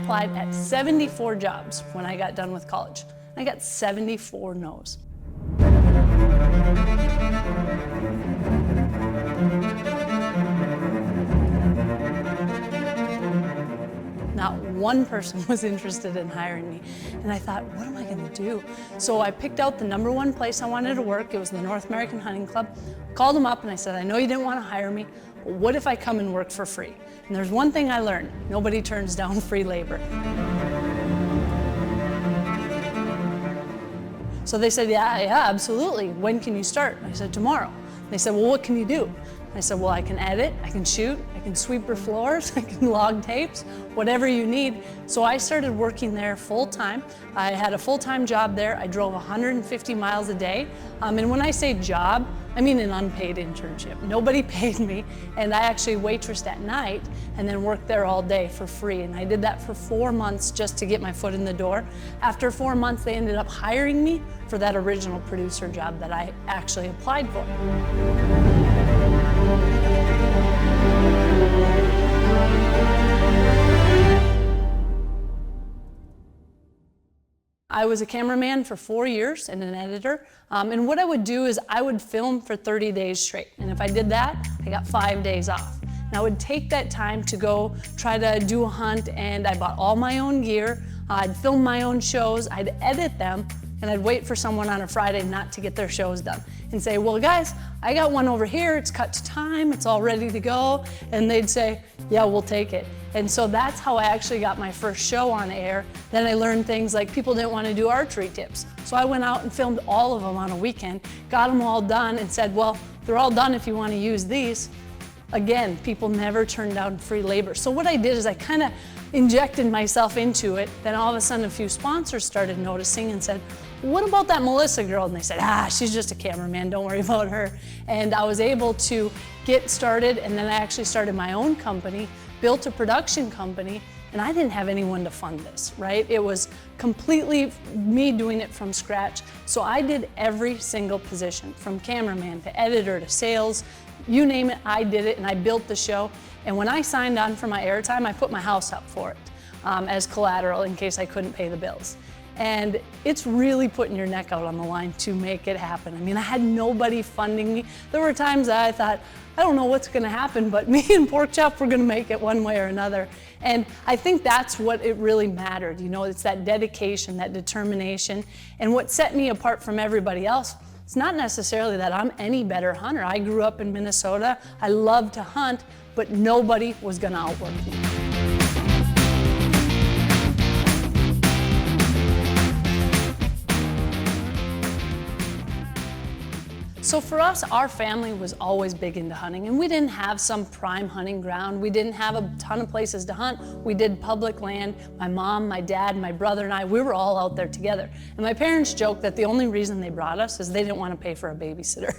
applied at 74 jobs when I got done with college. I got 74 no's. Not one person was interested in hiring me. And I thought, what am I gonna do? So I picked out the #1 place I wanted to work. It was the North American Hunting Club. Called them up and I said, I know you didn't want to hire me, but what if I come and work for free? And there's one thing I learned, nobody turns down free labor. So they said, yeah, absolutely. When can you start? I said, tomorrow. They said, well, what can you do? I said, well, I can edit, I can shoot, I can sweep your floors, I can log tapes, whatever you need. So I started working there full time. I had a full-time job there. I drove 150 miles a day. And when I say job, I mean an unpaid internship. Nobody paid me, and I actually waitressed at night and then worked there all day for free. And I did that for 4 months just to get my foot in the door. After 4 months, they ended up hiring me for that original producer job that I actually applied for. I was a cameraman for 4 years and an editor. And what I would do is I would film for 30 days straight. And if I did that, I got 5 days off. And I would take that time to go try to do a hunt, and I bought all my own gear. I'd film my own shows, I'd edit them, and I'd wait for someone on a Friday not to get their shows done and say, well, guys, I got one over here, it's cut to time, it's all ready to go. And they'd say, yeah, we'll take it. And so that's how I actually got my first show on air. Then I learned things like people didn't want to do archery tips. So I went out and filmed all of them on a weekend, got them all done, and said, well, they're all done if you want to use these. Again, people never turned down free labor. So what I did is I kind of injected myself into it. Then all of a sudden a few sponsors started noticing and said, what about that Melissa girl? And they said, she's just a cameraman, don't worry about her. And I was able to get started, and then I actually started my own company, built a production company, and I didn't have anyone to fund this, right? It was completely me doing it from scratch. So I did every single position, from cameraman to editor to sales, you name it, I did it, and I built the show. And when I signed on for my airtime, I put my house up for it as collateral in case I couldn't pay the bills. And it's really putting your neck out on the line to make it happen. I mean, I had nobody funding me. There were times that I thought, I don't know what's gonna happen, but me and Pork Chop, we're gonna make it one way or another. And I think that's what it really mattered. You know, it's that dedication, that determination. And what set me apart from everybody else, it's not necessarily that I'm any better hunter. I grew up in Minnesota. I love to hunt, but nobody was gonna outwork me. So for us, our family was always big into hunting, and we didn't have some prime hunting ground. We didn't have a ton of places to hunt. We did public land. My mom, my dad, my brother and I, we were all out there together. And my parents joked that the only reason they brought us is they didn't want to pay for a babysitter.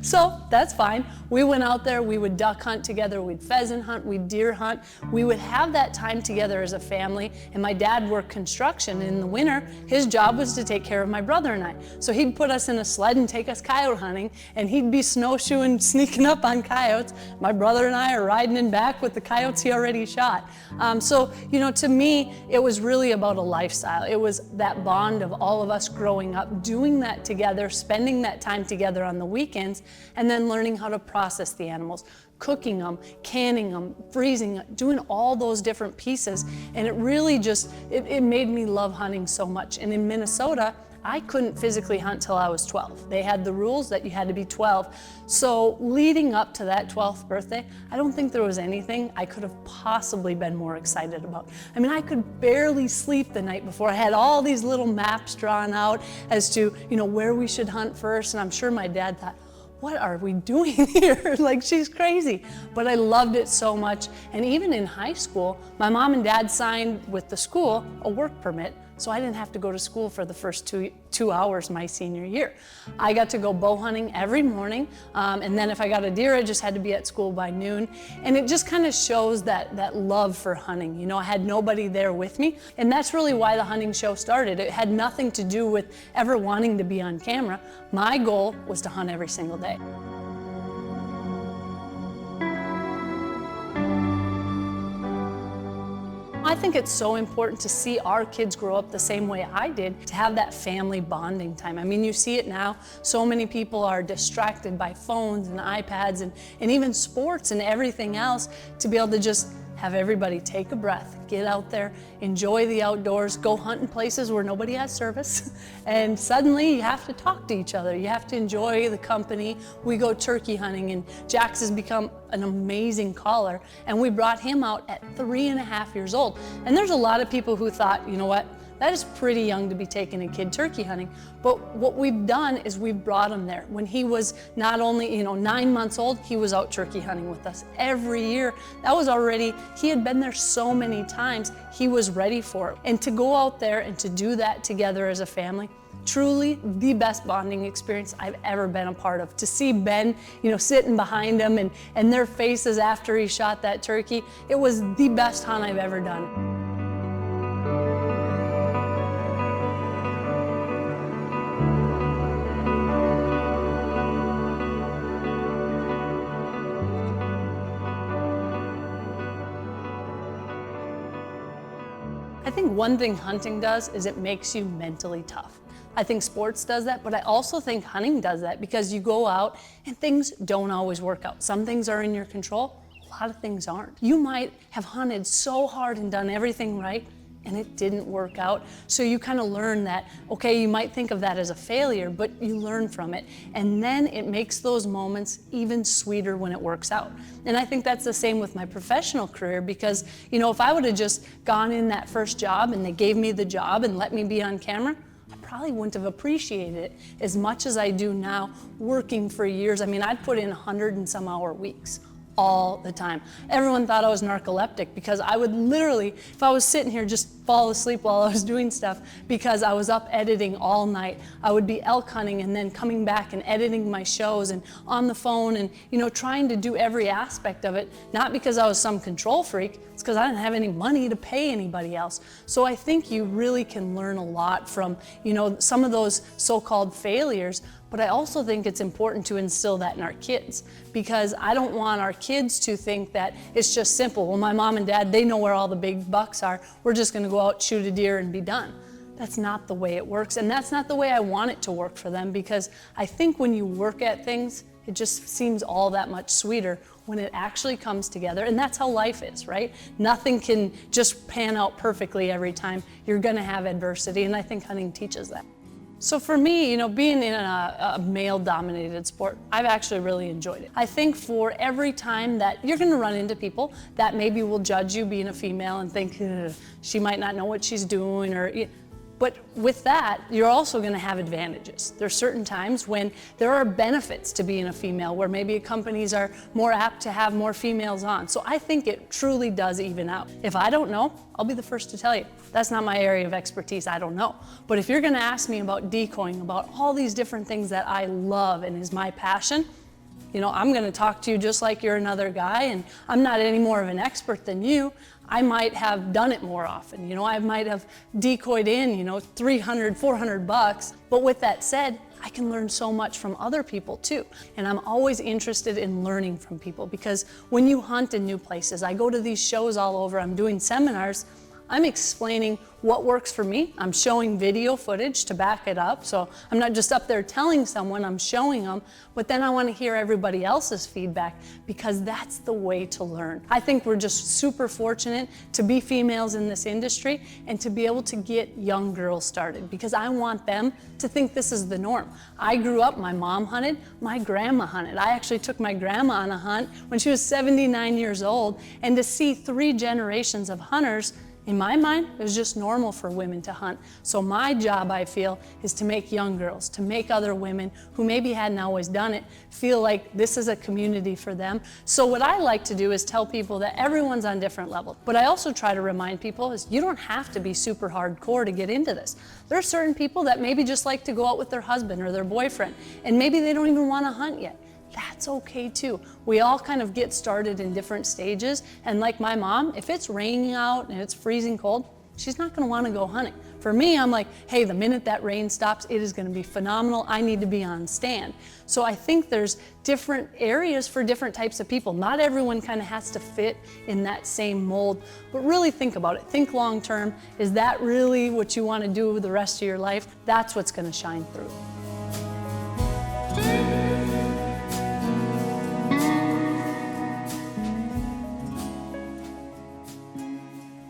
So that's fine. We went out there, we would duck hunt together, we'd pheasant hunt, we'd deer hunt. We would have that time together as a family, and my dad worked construction. In the winter, his job was to take care of my brother and I. So he'd put us in a sled and take us coyote hunting, and he'd be snowshoeing, sneaking up on coyotes. My brother and I are riding in back with the coyotes he already shot. So, you know, to me, it was really about a lifestyle. It was that bond of all of us growing up, doing that together, spending that time together on the weekends, and then learning how to process the animals, cooking them, canning them, freezing, doing all those different pieces. And it really just, it made me love hunting so much. And in Minnesota, I couldn't physically hunt till I was 12. They had the rules that you had to be 12. So leading up to that 12th birthday, I don't think there was anything I could have possibly been more excited about. I mean, I could barely sleep the night before. I had all these little maps drawn out as to, you know, where we should hunt first. And I'm sure my dad thought, what are we doing here? Like, she's crazy. But I loved it so much. And even in high school, my mom and dad signed with the school a work permit, so I didn't have to go to school for the first two hours my senior year. I got to go bow hunting every morning, and then if I got a deer, I just had to be at school by noon. And it just kind of shows that love for hunting. You know, I had nobody there with me, and that's really why the hunting show started. It had nothing to do with ever wanting to be on camera. My goal was to hunt every single day. I think it's so important to see our kids grow up the same way I did, to have that family bonding time. I mean, you see it now, so many people are distracted by phones and iPads and even sports and everything else, to be able to just have everybody take a breath, get out there, enjoy the outdoors, go hunt in places where nobody has service, and suddenly you have to talk to each other. You have to enjoy the company. We go turkey hunting, and Jax has become an amazing caller, and we brought him out at 3.5 years old. And there's a lot of people who thought, you know what, that is pretty young to be taking a kid turkey hunting. But what we've done is we've brought him there. When he was not only 9 months old, he was out turkey hunting with us every year. That was already, he had been there so many times, he was ready for it. And to go out there and to do that together as a family, truly the best bonding experience I've ever been a part of. To see Ben, sitting behind him and their faces after he shot that turkey, it was the best hunt I've ever done. I think one thing hunting does is it makes you mentally tough. I think sports does that, but I also think hunting does that, because you go out and things don't always work out. Some things are in your control, a lot of things aren't. You might have hunted so hard and done everything right, and it didn't work out. So you kind of learn that, okay, you might think of that as a failure, but you learn from it. And then it makes those moments even sweeter when it works out. And I think that's the same with my professional career, because, if I would have just gone in that first job and they gave me the job and let me be on camera, I probably wouldn't have appreciated it as much as I do now, working for years. I mean, I'd put in 100 and some hour weeks, all the time. Everyone thought I was narcoleptic, because I would literally, if I was sitting here, just fall asleep while I was doing stuff, because I was up editing all night. I would be elk hunting and then coming back and editing my shows and on the phone and, trying to do every aspect of it, not because I was some control freak, it's because I didn't have any money to pay anybody else. So I think you really can learn a lot from, some of those so-called failures. But I also think it's important to instill that in our kids, because I don't want our kids to think that it's just simple. Well, my mom and dad, they know where all the big bucks are. We're just going to go out, shoot a deer, and be done. That's not the way it works, and that's not the way I want it to work for them, because I think when you work at things, it just seems all that much sweeter when it actually comes together. And that's how life is, right? Nothing can just pan out perfectly every time. You're going to have adversity, and I think hunting teaches that. So for me, being in a male-dominated sport, I've actually really enjoyed it. I think for every time that you're going to run into people that maybe will judge you being a female and think, she might not know what she's doing, but with that, you're also going to have advantages. There's certain times when there are benefits to being a female, where maybe companies are more apt to have more females on. So I think it truly does even out. If I don't know, I'll be the first to tell you. That's not my area of expertise, I don't know. But if you're going to ask me about decoying, about all these different things that I love and is my passion, I'm going to talk to you just like you're another guy, and I'm not any more of an expert than you. I might have done it more often. I might have decoyed in, 300, 400 bucks. But with that said, I can learn so much from other people too. And I'm always interested in learning from people, because when you hunt in new places, I go to these shows all over, I'm doing seminars, I'm explaining what works for me. I'm showing video footage to back it up. So I'm not just up there telling someone, I'm showing them, but then I want to hear everybody else's feedback, because that's the way to learn. I think we're just super fortunate to be females in this industry and to be able to get young girls started, because I want them to think this is the norm. I grew up, my mom hunted, my grandma hunted. I actually took my grandma on a hunt when she was 79 years old, and to see 3 generations of hunters, in my mind, it was just normal for women to hunt. So my job, I feel, is to make young girls, to make other women who maybe hadn't always done it, feel like this is a community for them. So what I like to do is tell people that everyone's on different levels. But I also try to remind people is you don't have to be super hardcore to get into this. There are certain people that maybe just like to go out with their husband or their boyfriend, and maybe they don't even want to hunt yet. That's okay too. We all kind of get started in different stages, and like my mom, if it's raining out and it's freezing cold, she's not gonna wanna go hunting. For me, I'm like, hey, the minute that rain stops, it is gonna be phenomenal. I need to be on stand. So I think there's different areas for different types of people. Not everyone kind of has to fit in that same mold, but really think about it. Think long term. Is that really what you wanna do with the rest of your life? That's what's gonna shine through.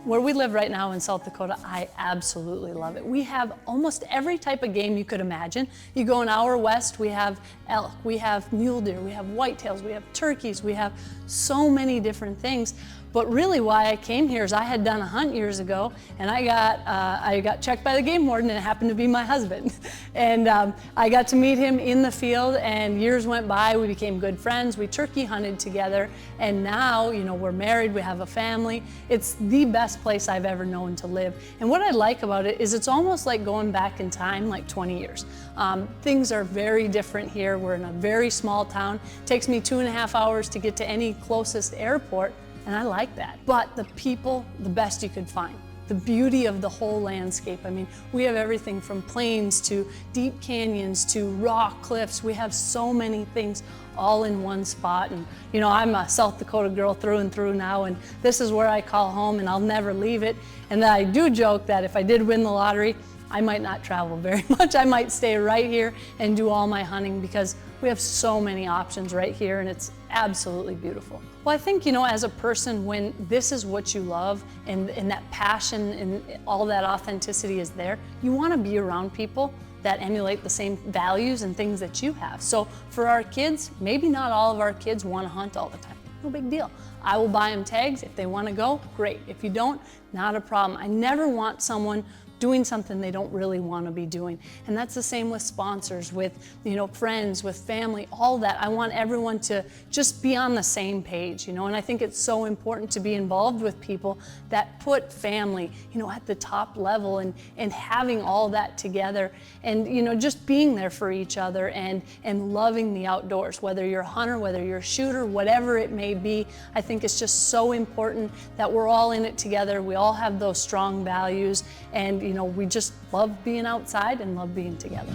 Where we live right now in South Dakota, I absolutely love it. We have almost every type of game you could imagine. You go an hour west, we have elk, we have mule deer, we have whitetails, we have turkeys, we have so many different things. But really why I came here is I had done a hunt years ago, and I got checked by the game warden, and it happened to be my husband. And I got to meet him in the field, and years went by, we became good friends, we turkey hunted together, and now, you know, we're married, we have a family. It's the best place I've ever known to live. And what I like about it is it's almost like going back in time, like 20 years. Things are very different here. We're in a very small town. It takes me 2.5 hours to get to any closest airport. And I like that. But the people, the best you could find. The beauty of the whole landscape. I mean, we have everything from plains to deep canyons to rock cliffs. We have so many things all in one spot. And you know, I'm a South Dakota girl through and through now, and this is where I call home, and I'll never leave it. And I do joke that if I did win the lottery, I might not travel very much. I might stay right here and do all my hunting because we have so many options right here, and it's absolutely beautiful. Well, I think, you know, as a person, when this is what you love and that passion and all that authenticity is there, you want to be around people that emulate the same values and things that you have. So for our kids, maybe not all of our kids want to hunt all the time. No big deal. I will buy them tags. If they want to go, great. If you don't, not a problem. I never want someone doing something they don't really want to be doing. And that's the same with sponsors, with, you know, friends, with family, all that. I want everyone to just be on the same page, you know, and I think it's so important to be involved with people that put family, you know, at the top level, and having all that together, and, you know, just being there for each other and loving the outdoors, whether you're a hunter, whether you're a shooter, whatever it may be. I think it's just so important that we're all in it together. We all have those strong values, and you know, we just love being outside and love being together.